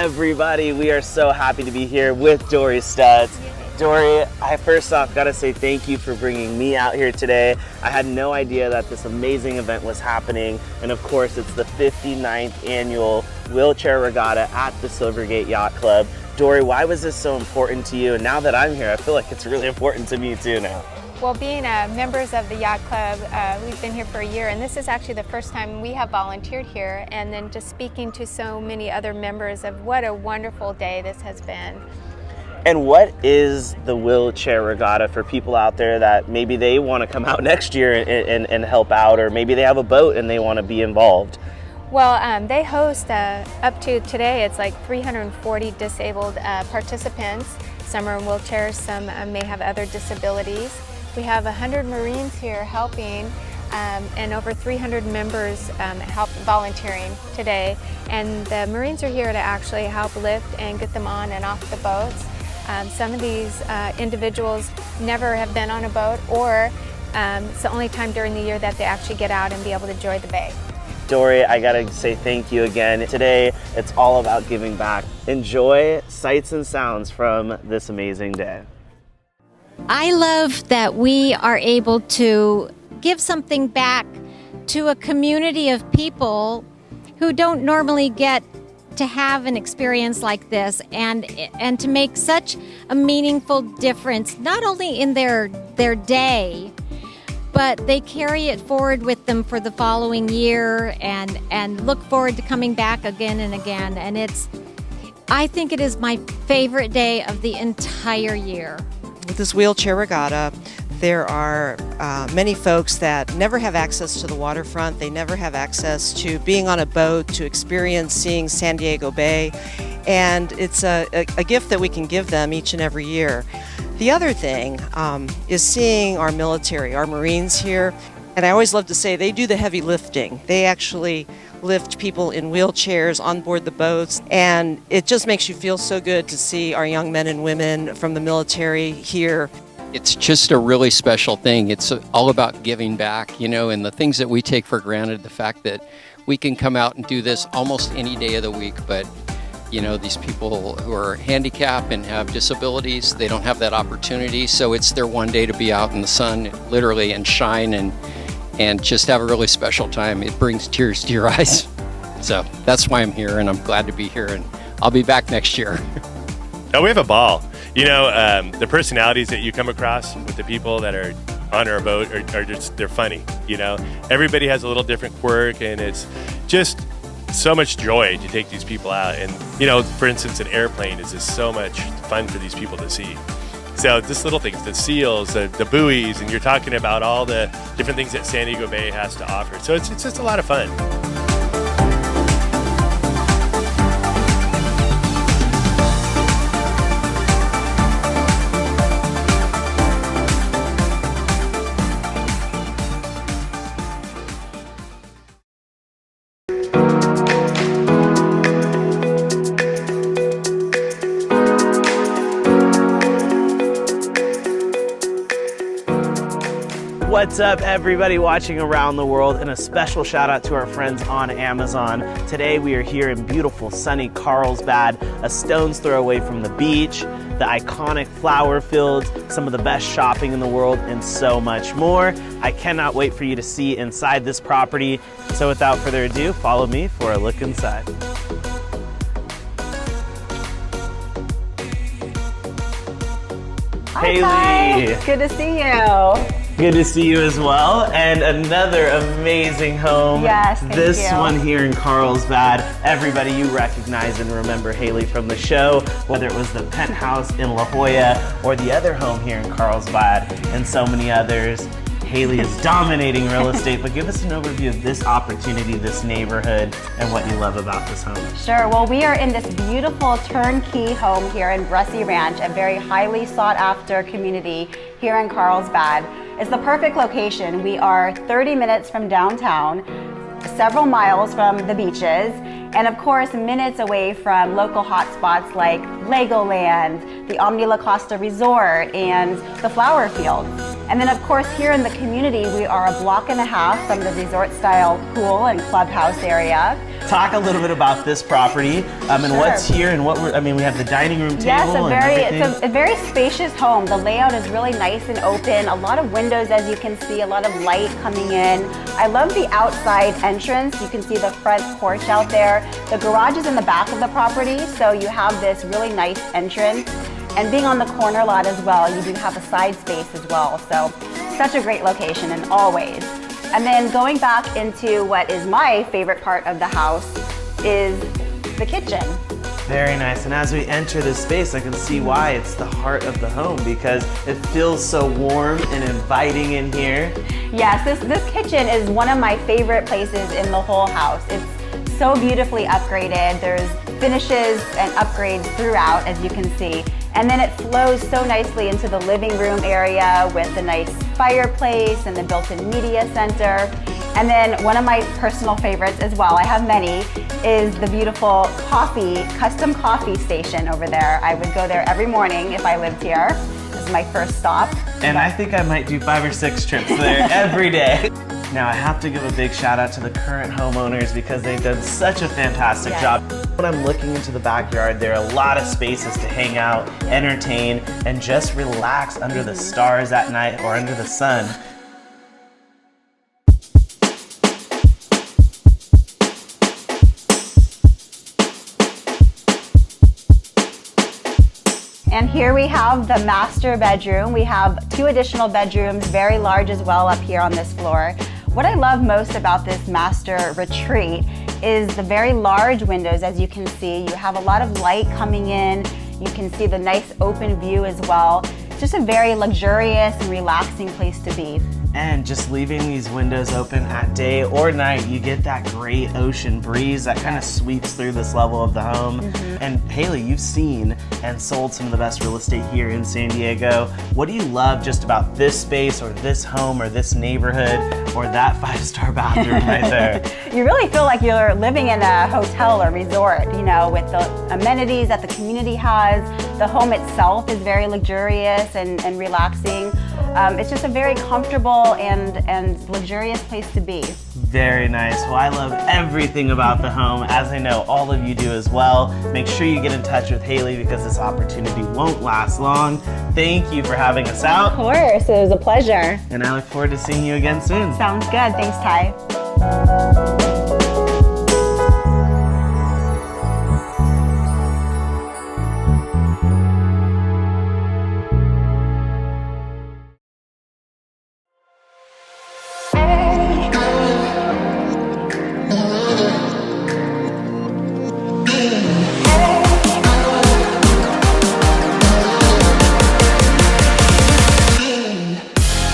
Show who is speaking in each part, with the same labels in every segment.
Speaker 1: everybody? We are so happy to be here with Dory Stutz. Dory, I first off gotta say thank you for bringing me out here today. I had no idea that this amazing event was happening, and of course it's the 59th annual Wheelchair Regatta at the Silvergate Yacht Club. Dory, why was this so important to you? And now that I'm here, I feel like it's really important to me too now.
Speaker 2: Well, being members of the Yacht Club, we've been here for a year, and this is actually the first time we have volunteered here, and then just speaking to so many other members of what a wonderful day this has been.
Speaker 1: And what is the Wheelchair Regatta for people out there that maybe they want to come out next year and help out, or maybe they have a boat and they want to be involved?
Speaker 2: Well, they host up to today, it's like 340 disabled participants. Some are in wheelchairs, some may have other disabilities. We have 100 Marines here helping, and over 300 members help volunteering today. And the Marines are here to actually help lift and get them on and off the boats. Some of these individuals never have been on a boat, or it's the only time during the year that they actually get out and be able to enjoy the bay.
Speaker 1: Dory, I gotta say thank you again. Today, it's all about giving back. Enjoy sights and sounds from this amazing day.
Speaker 3: I love that we are able to give something back to a community of people who don't normally get to have an experience like this, and to make such a meaningful difference, not only in their day, but they carry it forward with them for the following year and look forward to coming back again and again. And I think it is my favorite day of the entire year.
Speaker 4: With this Wheelchair Regatta, there are many folks that never have access to the waterfront. They never have access to being on a boat, to experience seeing San Diego Bay. And it's a gift that we can give them each and every year. The other thing is seeing our military, our Marines here. And I always love to say they do the heavy lifting. They actually lift people in wheelchairs on board the boats, and it just makes you feel so good to see our young men and women from the military here.
Speaker 5: It's just a really special thing. It's all about giving back, and the things that we take for granted, the fact that we can come out and do this almost any day of the week, but these people who are handicapped and have disabilities, they don't have that opportunity, so it's their one day to be out in the sun, literally, and shine and just have a really special time. It brings tears to your eyes. So that's why I'm here, and I'm glad to be here, and I'll be back next year.
Speaker 6: Oh, we have a ball. The personalities that you come across with the people that are on our boat are just, they're funny. Everybody has a little different quirk, and it's just so much joy to take these people out. And, for instance, an airplane is just so much fun for these people to see. So just little things, the seals, the buoys, and you're talking about all the different things that San Diego Bay has to offer. So it's just a lot of fun.
Speaker 1: What's up, everybody watching around the world, and a special shout out to our friends on Amazon. Today we are here in beautiful sunny Carlsbad, a stone's throw away from the beach, the iconic flower fields, some of the best shopping in the world, and so much more. I cannot wait for you to see inside this property. So without further ado, follow me for a look inside.
Speaker 7: Hi,
Speaker 1: Haley.
Speaker 7: Ty. Good to see you.
Speaker 1: Good to see you as well, and another amazing home.
Speaker 7: Yes, thank
Speaker 1: This
Speaker 7: you.
Speaker 1: one here in Carlsbad. Everybody, you recognize and remember Haley from the show, whether it was the penthouse in La Jolla or the other home here in Carlsbad and so many others. Haley is dominating real estate, but give us an overview of this opportunity, this neighborhood, and what you love about this home.
Speaker 7: Sure. Well, we are in this beautiful turnkey home here in Bressy Ranch, a very highly sought after community here in Carlsbad. It's the perfect location. We are 30 minutes from downtown, several miles from the beaches, and of course minutes away from local hotspots like Legoland, the Omni La Costa Resort, and the flower fields. And then of course here in the community, we are a block and a half from the resort style pool and clubhouse area.
Speaker 1: Talk a little bit about this property and
Speaker 7: Sure.
Speaker 1: what's here and what we have the dining room table
Speaker 7: Yes,
Speaker 1: and
Speaker 7: it's a very spacious home. The layout is really nice and open. A lot of windows, as you can see, a lot of light coming in. I love the outside entrance. You can see the front porch out there. The garage is in the back of the property, so you have this really nice entrance. And being on the corner lot as well, you do have a side space as well. So such a great location in all ways. And then going back into what is my favorite part of the house is the kitchen.
Speaker 1: Very nice. And as we enter this space, I can see why it's the heart of the home, because it feels so warm and inviting in here.
Speaker 7: Yes, this kitchen is one of my favorite places in the whole house. It's so beautifully upgraded. There's finishes and upgrades throughout, as you can see. And then it flows so nicely into the living room area with the nice fireplace and the built-in media center. And then one of my personal favorites as well, I have many, is the beautiful custom coffee station over there. I would go there every morning if I lived here. This is my first stop.
Speaker 1: And I think I might do 5 or 6 trips there every day. Now I have to give a big shout out to the current homeowners because they've done such a fantastic job. When I'm looking into the backyard, there are a lot of spaces to hang out, entertain, and just relax under the stars at night or under the sun.
Speaker 7: And here we have the master bedroom. We have 2 additional bedrooms, very large as well up here on this floor. What I love most about this master retreat is the very large windows, as you can see. You have a lot of light coming in. You can see the nice open view as well. It's just a very luxurious and relaxing place to be.
Speaker 1: And just leaving these windows open at day or night, you get that great ocean breeze that kind of sweeps through this level of the home. And Haley, you've seen and sold some of the best real estate here in San Diego. What do you love just about this space or this home or this neighborhood or that 5-star bathroom right there?
Speaker 7: You really feel like you're living in a hotel or resort, you know, with the amenities that the community has. The home itself is very luxurious and relaxing. It's just a very comfortable and luxurious place to be.
Speaker 1: Very nice. Well, I love everything about the home, as I know all of you do as well. Make sure you get in touch with Haley because this opportunity won't last long. Thank you for having us out.
Speaker 7: Of course, it was a pleasure.
Speaker 1: And I look forward to seeing you again soon.
Speaker 7: Sounds good. Thanks, Ty.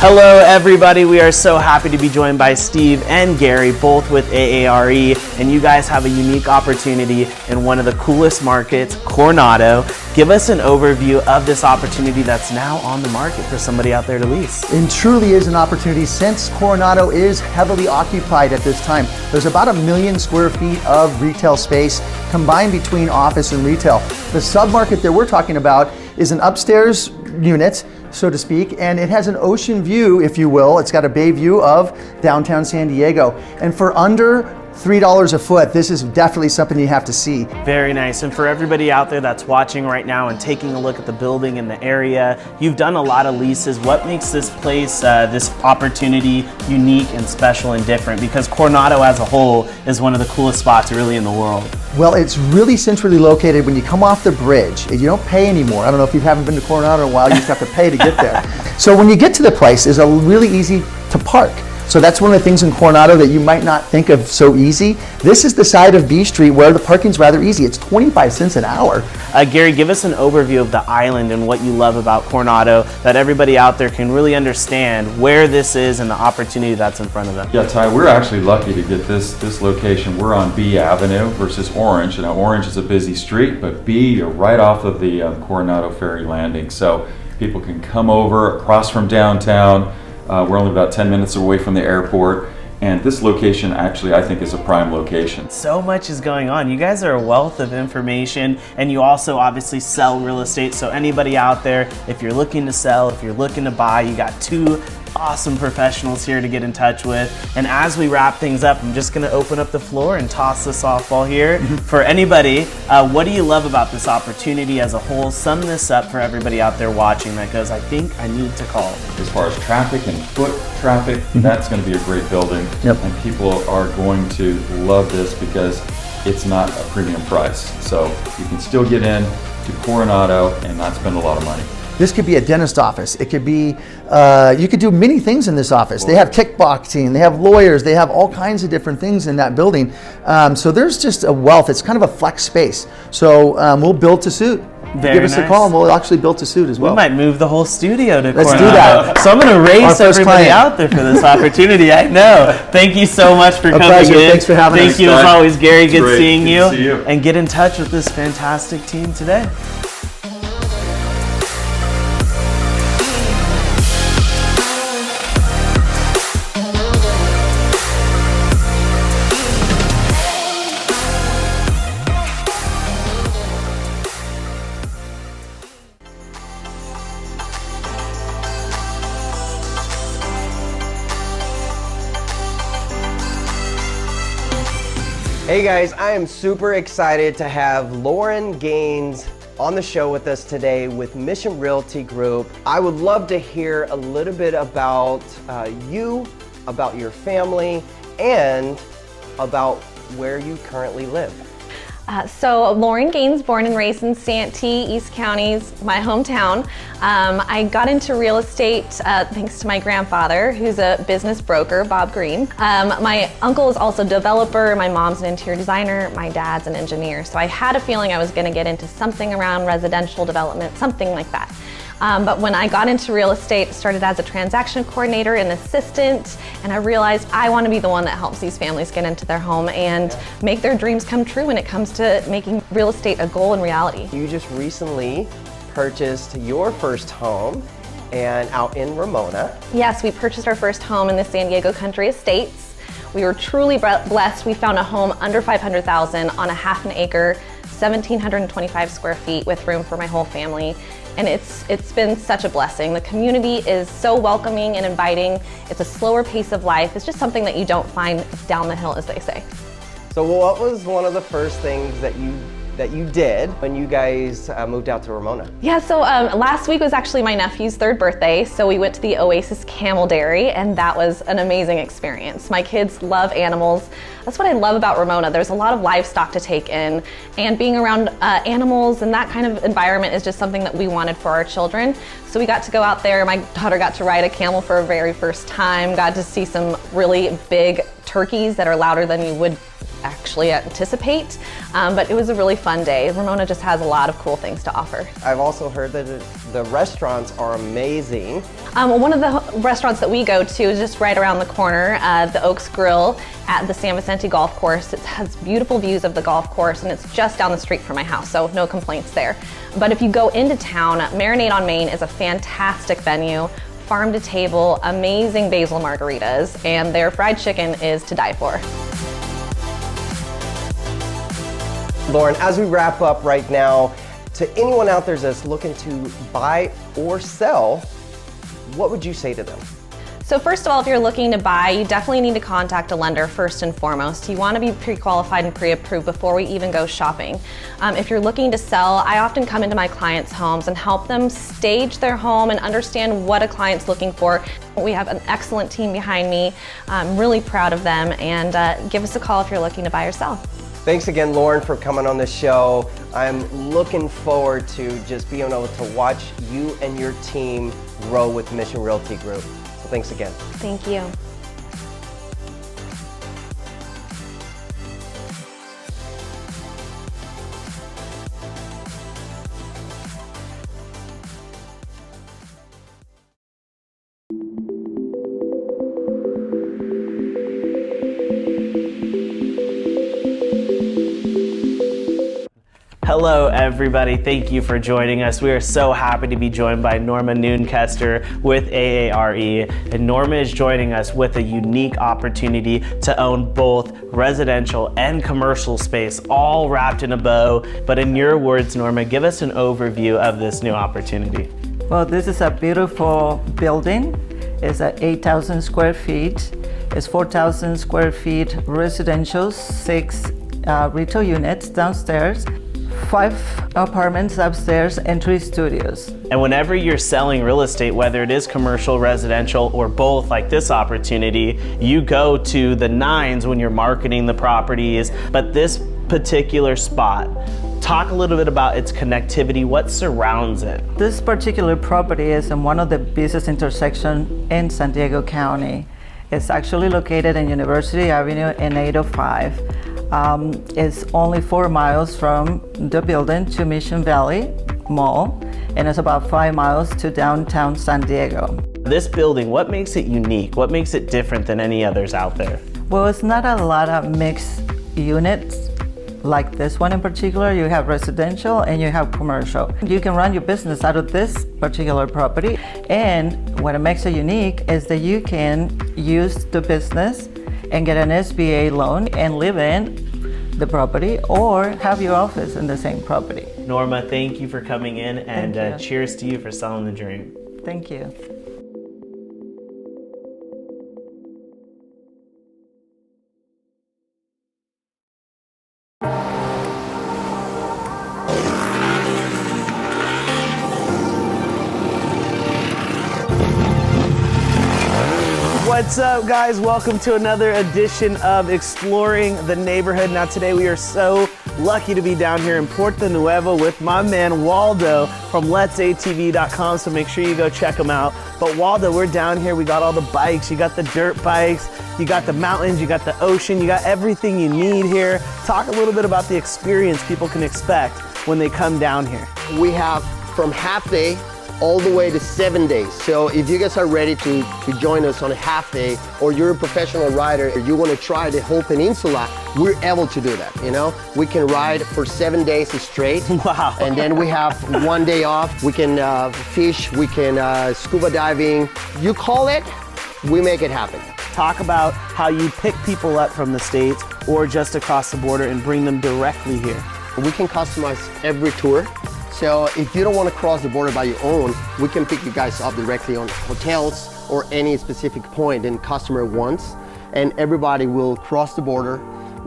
Speaker 1: Hello everybody, we are so happy to be joined by Steve and Gary, both with AARE, and you guys have a unique opportunity in one of the coolest markets, Coronado. Give us an overview of this opportunity that's now on the market for somebody out there to lease.
Speaker 8: It truly is an opportunity since Coronado is heavily occupied at this time. There's about 1 million square feet of retail space combined between office and retail. The submarket that we're talking about is an upstairs unit, so to speak, and it has an ocean view, if you will. It's got a bay view of downtown San Diego. And for under $3 a foot, this is definitely something you have to see.
Speaker 1: Very nice. And for everybody out there that's watching right now and taking a look at the building and the area, you've done a lot of leases. What makes this place, this opportunity unique and special and different? Because Coronado as a whole is one of the coolest spots really in the world.
Speaker 8: Well, it's really centrally located. When you come off the bridge, you don't pay anymore. I don't know if you haven't been to Coronado in a while, you just have to pay to get there. So when you get to the place, it's really easy to park. So that's one of the things in Coronado that you might not think of so easy. This is the side of B Street where the parking's rather easy. It's 25 cents an hour.
Speaker 1: Gary, give us an overview of the island and what you love about Coronado that everybody out there can really understand where this is and the opportunity that's in front of them.
Speaker 9: Yeah, Ty, we're actually lucky to get this location. We're on B Avenue versus Orange. Now, Orange is a busy street, but B, you're right off of the Coronado Ferry Landing. So people can come over across from downtown. We're only about 10 minutes away from the airport, And this location actually, I think, is a prime location.
Speaker 1: So much is going on. You guys are a wealth of information, and you also obviously sell real estate. So anybody out there, if you're looking to sell, if you're looking to buy, you got two awesome professionals here to get in touch with. And as we wrap things up, I'm just gonna open up the floor and toss the softball here. For anybody, what do you love about this opportunity as a whole? Sum this up for everybody out there watching that goes, I think I need to call.
Speaker 9: As far as traffic and foot traffic, that's going to be a great building. And people are going to love this because it's not a premium price. So you can still get in to Coronado and not spend a lot of money.
Speaker 8: This could be a dentist office. It could be, you could do many things in this office. They have kickboxing, they have lawyers, they have all kinds of different things in that building. So there's just a wealth. It's kind of a flex space. So we'll build to suit. Give us a call and we'll actually build to suit as well.
Speaker 1: We might move the whole studio to
Speaker 8: Let's
Speaker 1: Coronado.
Speaker 8: do that.
Speaker 1: So I'm going to race everybody
Speaker 8: client.
Speaker 1: out there for this opportunity. I know. Thank you so much for coming
Speaker 8: pleasure.
Speaker 1: in.
Speaker 8: Thanks for having us.
Speaker 1: Thank you as always, Gary. Good seeing you.
Speaker 9: Good to see you.
Speaker 1: And get in touch with this fantastic team today.
Speaker 10: Hey guys, I am super excited to have Lauren Gaines on the show with us today with Mission Realty Group. I would love to hear a little bit about you, about your family, and about where you currently live.
Speaker 11: So Lauren Gaines, born and raised in Santee, East County's my hometown. I got into real estate thanks to my grandfather, who's a business broker, Bob Green. My uncle is also a developer, my mom's an interior designer, my dad's an engineer. So I had a feeling I was gonna get into something around residential development, something like that. But when I got into real estate, it started as a transaction coordinator and assistant, and I realized I want to be the one that helps these families get into their home and make their dreams come true when it comes to making real estate a goal and reality.
Speaker 10: You just recently purchased your first home and out in Ramona.
Speaker 11: Yes, we purchased our first home in the San Diego Country Estates. We were truly blessed. We found a home under $500,000 on a half an acre, 1,725 square feet with room for my whole family. And it's been such a blessing. The community is so welcoming and inviting. It's a slower pace of life. It's just something that you don't find down the hill, as they say.
Speaker 10: So what was one of the first things that you did when you guys moved out to Ramona?
Speaker 11: Yeah, so last week was actually my nephew's 3rd birthday, so we went to the Oasis Camel Dairy, and that was an amazing experience. My kids love animals. That's what I love about Ramona. There's a lot of livestock to take in, and being around animals and that kind of environment is just something that we wanted for our children. So we got to go out there. My daughter got to ride a camel for her very first time, got to see some really big turkeys that are louder than you would actually anticipate, but it was a really fun day. Ramona just has a lot of cool things to offer.
Speaker 10: I've also heard that the restaurants are amazing.
Speaker 11: One of the restaurants that we go to is just right around the corner, the Oaks Grill at the San Vicente Golf Course. It has beautiful views of the golf course, and it's just down the street from my house, so no complaints there. But if you go into town, Marinade on Main is a fantastic venue. Farm to table, amazing basil margaritas, and their fried chicken is to die for.
Speaker 10: Lauren, as we wrap up right now, to anyone out there that's looking to buy or sell, what would you say to them?
Speaker 11: So first of all, if you're looking to buy, you definitely need to contact a lender first and foremost. You want to be pre-qualified and pre-approved before we even go shopping. If you're looking to sell, I often come into my clients' homes and help them stage their home and understand what a client's looking for. We have an excellent team behind me. I'm really proud of them, and give us a call if you're looking to buy or sell.
Speaker 10: Thanks again, Lauren, for coming on the show. I'm looking forward to just being able to watch you and your team grow with Mission Realty Group. So thanks again.
Speaker 11: Thank you.
Speaker 1: Hello, everybody. Thank you for joining us. We are so happy to be joined by Norma Noonkester with AARE. And Norma is joining us with a unique opportunity to own both residential and commercial space, all wrapped in a bow. But in your words, Norma, give us an overview of this new opportunity.
Speaker 12: Well, this is a beautiful building. It's at 8,000 square feet. It's 4,000 square feet residential, 6 retail units downstairs, 5 apartments upstairs, and 3 studios.
Speaker 1: And whenever you're selling real estate, whether it is commercial, residential, or both, like this opportunity, you go to the nines when you're marketing the properties. But this particular spot, talk a little bit about its connectivity, what surrounds it.
Speaker 12: This particular property is in one of the business intersections in San Diego County. It's actually located in University Avenue in 805. It's only 4 miles from the building to Mission Valley Mall, and it's about 5 miles to downtown San Diego.
Speaker 1: This building, what makes it unique? What makes it different than any others out there?
Speaker 12: Well, it's not a lot of mixed units like this one in particular. You have residential and you have commercial. You can run your business out of this particular property, and what makes it unique is that you can use the business and get an SBA loan and live in the property or have your office in the same property.
Speaker 1: Norma, thank you for coming in, and cheers to you for selling the dream.
Speaker 12: Thank you.
Speaker 1: What's up, guys? Welcome to another edition of Exploring the Neighborhood. Now today we are so lucky to be down here in Puerto Nuevo with my man Waldo from letsatv.com, so make sure you go check him out. But Waldo, we're down here, we got all the bikes, you got the dirt bikes, you got the mountains, you got the ocean, you got everything you need here. Talk a little bit about the experience people can expect when they come down here.
Speaker 10: We have from half day all the way to 7 days. So if you guys are ready to join us on a half day, or you're a professional rider, or you want to try the whole peninsula, we're able to do that, you know? We can ride for 7 days straight.
Speaker 1: Wow.
Speaker 10: And then we have 1 day off. We can fish, we can scuba diving. You call it, we make it happen.
Speaker 1: Talk about how you pick people up from the States or just across the border and bring them directly here.
Speaker 10: We can customize every tour. So if you don't want to cross the border by your own, we can pick you guys up directly on hotels or any specific point and customer wants, and everybody will cross the border,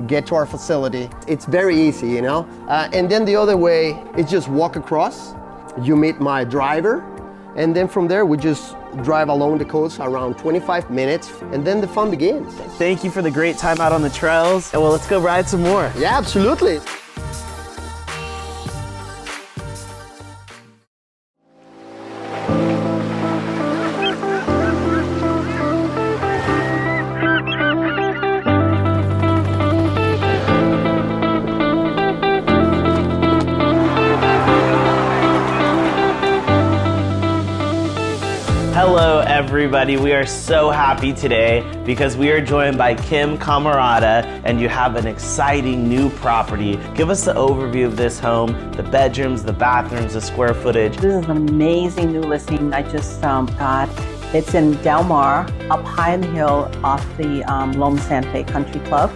Speaker 10: get to our facility. It's very easy, you know? And then the other way is just walk across, you meet my driver, and then from there we just drive along the coast around 25 minutes, and then the fun begins.
Speaker 1: Thank you for the great time out on the trails, and well, let's go ride some more.
Speaker 10: Yeah, absolutely.
Speaker 1: Hello, everybody. We are so happy today because we are joined by Kim Camarada, and you have an exciting new property. Give us the overview of this home, the bedrooms, the bathrooms, the square footage.
Speaker 13: This is an amazing new listing I just got. It's in Del Mar, up high in the hill off the Loma Santa Fe Country Club.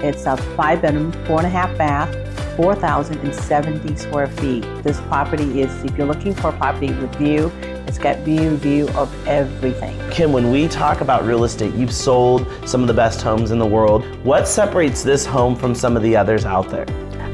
Speaker 13: It's a 5-bedroom, 4.5 bath, 4,070 square feet. This property is, if you're looking for a property with view, it's got view of everything.
Speaker 1: Kim, when we talk about real estate, you've sold some of the best homes in the world. What separates this home from some of the others out there?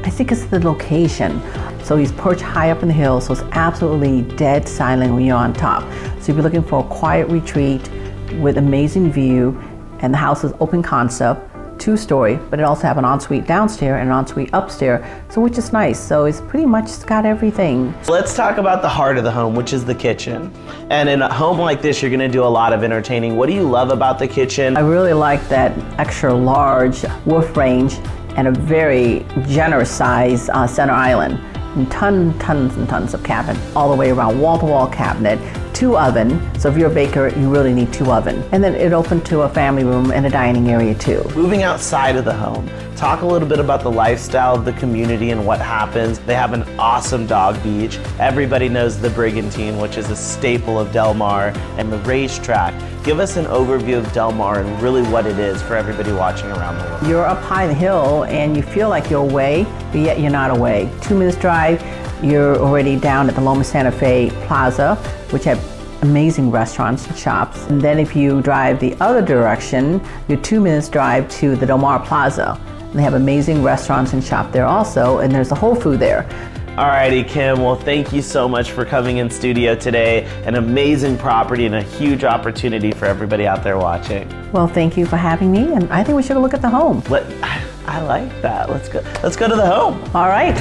Speaker 13: I think it's the location. So he's perched high up in the hill, so it's absolutely dead silent when you're on top. So if you're looking for a quiet retreat with amazing view, and the house is open concept, 2-story, but it also have an ensuite downstairs and an ensuite upstairs, so which is nice. So it's pretty much got everything.
Speaker 1: Let's talk about the heart of the home, which is the kitchen. And in a home like this, you're gonna do a lot of entertaining. What do you love about the kitchen?
Speaker 13: I really like that extra large roof range and a very generous size center island. And tons and tons of cabinet all the way around, wall-to-wall cabinet, 2 ovens. So if you're a baker, you really need 2 ovens. And then it opened to a family room and a dining area too.
Speaker 1: Moving outside of the home, talk a little bit about the lifestyle of the community and what happens. They have an awesome dog beach. Everybody knows the Brigantine, which is a staple of Del Mar, and the racetrack. Give us an overview of Del Mar and really what it is for everybody watching around the world.
Speaker 13: You're up high in the hill and you feel like you're away, but yet you're not away. 2 minutes drive, you're already down at the Loma Santa Fe Plaza, which have amazing restaurants and shops. And then if you drive the other direction, you're 2 minutes drive to the Del Mar Plaza. And they have amazing restaurants and shop there also, and there's a Whole Food there.
Speaker 1: Alrighty, Kim, well, thank you so much for coming in studio today. An amazing property and a huge opportunity for everybody out there watching.
Speaker 13: Well, thank you for having me, and I think we should look at the home.
Speaker 1: I like that. Let's go to the home.
Speaker 13: All right.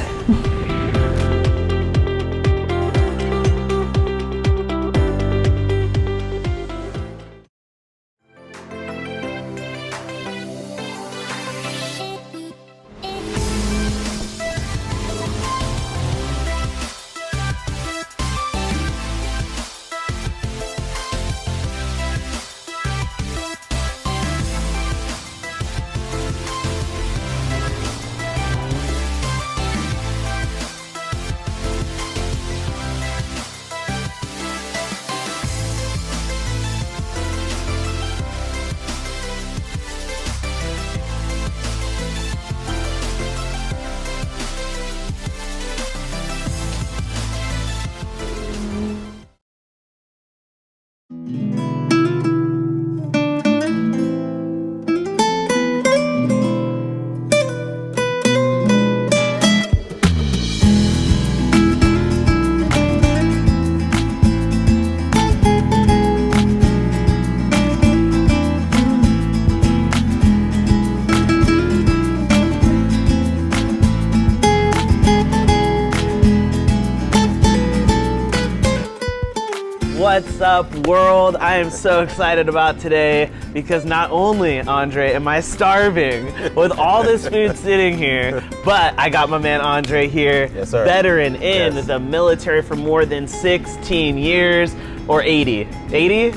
Speaker 1: What's up, world? I am so excited about today because not only, Andre, am I starving with all this food sitting here, but I got my man Andre here,
Speaker 14: yes, sir.
Speaker 1: Veteran in the military for more than 16 years, or 80. 80?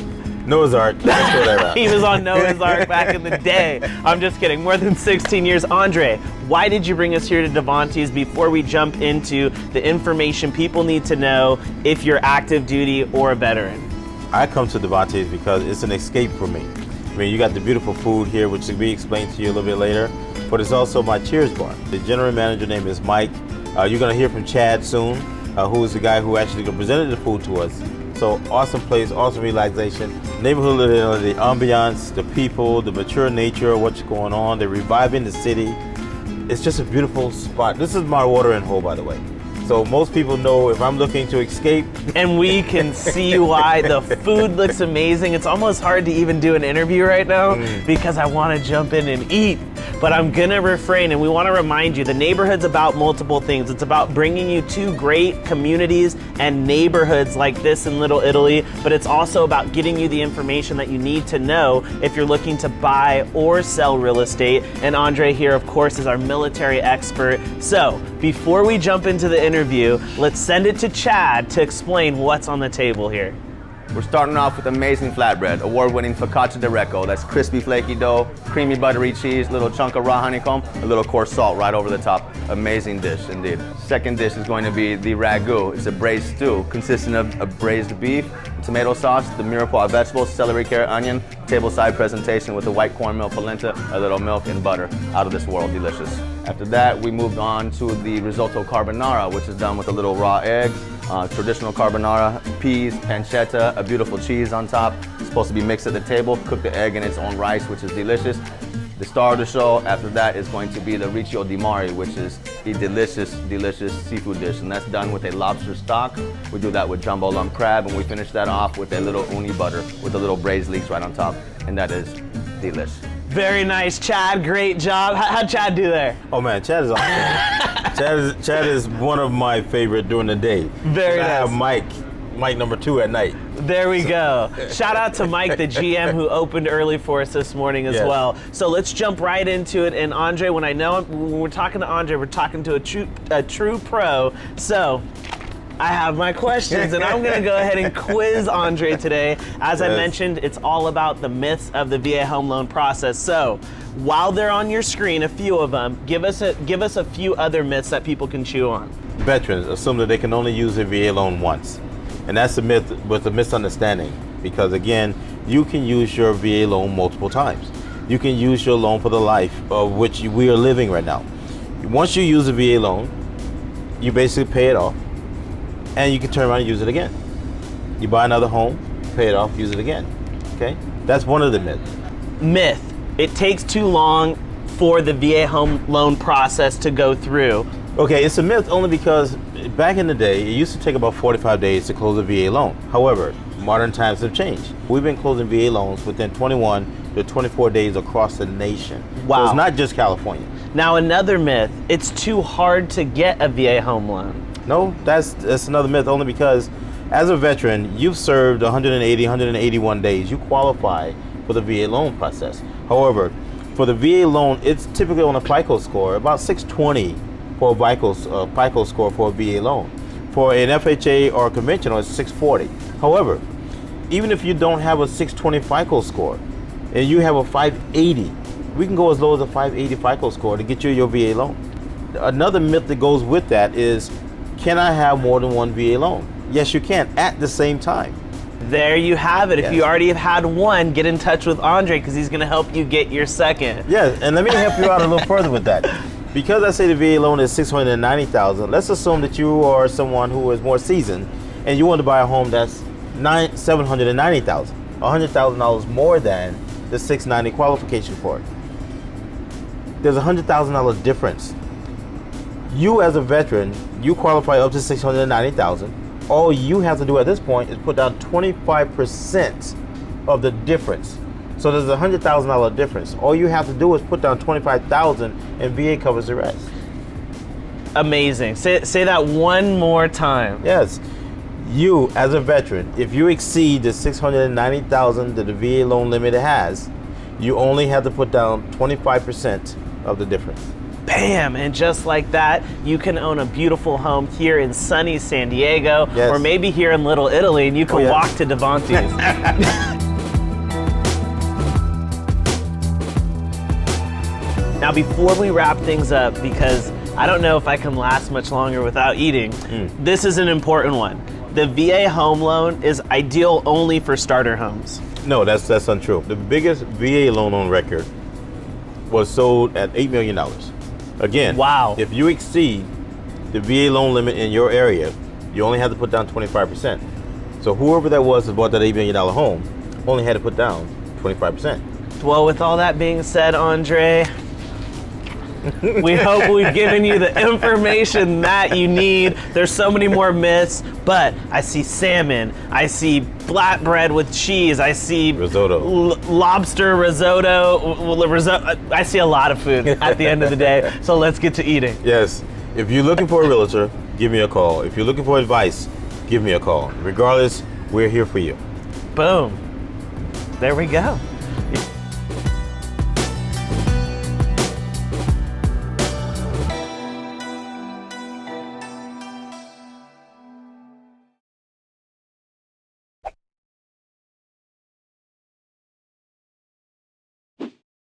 Speaker 14: Noah's Ark.
Speaker 1: He was on Noah's Ark back in the day. I'm just kidding. More than 16 years. Andre, why did you bring us here to Devonte's before we jump into the information people need to know if you're active duty or a veteran?
Speaker 14: I come to Devonte's because it's an escape for me. I mean, you got the beautiful food here, which will be explained to you a little bit later, but it's also my Cheers bar. The general manager name is Mike. You're going to hear from Chad soon, who is the guy who actually presented the food to us. So awesome place, awesome relaxation. Neighborhood, the ambiance, the people, the mature nature of what's going on. They're reviving the city. It's just a beautiful spot. This is my watering hole, by the way. So most people know if I'm looking to escape.
Speaker 1: And we can see why. The food looks amazing. It's almost hard to even do an interview right now because I want to jump in and eat. But I'm gonna refrain, and we want to remind you, the neighborhood's about multiple things. It's about bringing you to great communities and neighborhoods like this in Little Italy, but it's also about getting you the information that you need to know if you're looking to buy or sell real estate. And Andre here, of course, is our military expert. So before we jump into the interview, let's send it to Chad to explain what's on the table here.
Speaker 15: We're starting off with amazing flatbread, award-winning focaccia di Recco. That's crispy, flaky dough, creamy, buttery cheese, little chunk of raw honeycomb, a little coarse salt right over the top. Amazing dish, indeed. Second dish is going to be the ragu. It's a braised stew consisting of a braised beef, tomato sauce, the mirepoix vegetables, celery, carrot, onion, tableside presentation with the white cornmeal polenta, a little milk and butter. Out of this world, delicious. After that, we moved on to the risotto carbonara, which is done with a little raw egg, traditional carbonara, peas, pancetta, a beautiful cheese on top. It's supposed to be mixed at the table. Cook the egg in its own rice, which is delicious. The star of the show after that is going to be the riccio di mare, which is a delicious, delicious seafood dish. And that's done with a lobster stock. We do that with jumbo lump crab, and we finish that off with a little uni butter with the little braised leeks right on top. And that is delish.
Speaker 1: Very nice, Chad. Great job. How'd Chad do there?
Speaker 14: Oh man, Chad is awesome. Chad is one of my favorite during the day.
Speaker 1: Very nice.
Speaker 14: I have Mike number 2 at night.
Speaker 1: There we go. Shout out to Mike, the GM, who opened early for us this morning as well. So let's jump right into it. And Andre, when we're talking to Andre, we're talking to a true pro. So I have my questions, and I'm going to go ahead and quiz Andre today. As I mentioned, it's all about the myths of the VA home loan process. So, while they're on your screen, a few of them, give us a few other myths that people can chew on.
Speaker 14: Veterans assume that they can only use a VA loan once, and that's a myth with a misunderstanding. Because again, you can use your VA loan multiple times. You can use your loan for the life of which we are living right now. Once you use a VA loan, you basically pay it off, and you can turn around and use it again. You buy another home, pay it off, use it again. Okay? That's one of the myths.
Speaker 1: Myth. It takes too long for the VA home loan process to go through.
Speaker 14: Okay, it's a myth only because back in the day, it used to take about 45 days to close a VA loan. However, modern times have changed. We've been closing VA loans within 21 to 24 days across the nation.
Speaker 1: Wow.
Speaker 14: So it's not just California.
Speaker 1: Now, another myth, it's too hard to get a VA home loan.
Speaker 14: No, that's another myth only because as a veteran, you've served 180, 181 days. You qualify for the VA loan process. However, for the VA loan, it's typically on a FICO score, about 620 for a FICO score for a VA loan. For an FHA or conventional, it's 640. However, even if you don't have a 620 FICO score and you have a 580, we can go as low as a 580 FICO score to get you your VA loan. Another myth that goes with that is, can I have more than one VA loan? Yes, you can at the same time.
Speaker 1: There you have it.
Speaker 14: Yes.
Speaker 1: If you already have had one, get in touch with Andre because he's going to help you get your second.
Speaker 14: Yes, and let me help you out a little further with that. Because I say the VA loan is $690,000, let's assume that you are someone who is more seasoned and you want to buy a home that's $790,000, $100,000 more than the $690 qualification for it. There's a $100,000 difference. You as a veteran, you qualify up to $690,000. All you have to do at this point is put down 25% of the difference. So there's a $100,000 difference. All you have to do is put down $25,000 and VA covers the rest.
Speaker 1: Amazing. Say that one more time.
Speaker 14: Yes. You as a veteran, if you exceed the $690,000 that the VA loan limit has, you only have to put down 25% of the difference.
Speaker 1: Bam! And just like that, you can own a beautiful home here in sunny San Diego, or maybe here in Little Italy, and you can walk to Devante's. Now, before we wrap things up, because I don't know if I can last much longer without eating, this is an important one. The VA home loan is ideal only for starter homes.
Speaker 14: No, that's untrue. The biggest VA loan on record was sold at $8 million. Again,
Speaker 1: wow.
Speaker 14: If you exceed the VA loan limit in your area, you only have to put down 25%. So whoever that was that bought that $8 million home only had to put down 25%.
Speaker 1: Well, with all that being said, Andre, we hope we've given you the information that you need. There's so many more myths, but I see salmon, I see flatbread with cheese, I see
Speaker 14: risotto,
Speaker 1: lobster risotto. I see a lot of food at the end of the day, so let's get to eating.
Speaker 14: Yes, if you're looking for a realtor, give me a call. If you're looking for advice, give me a call. Regardless, we're here for you.
Speaker 1: Boom. There we go.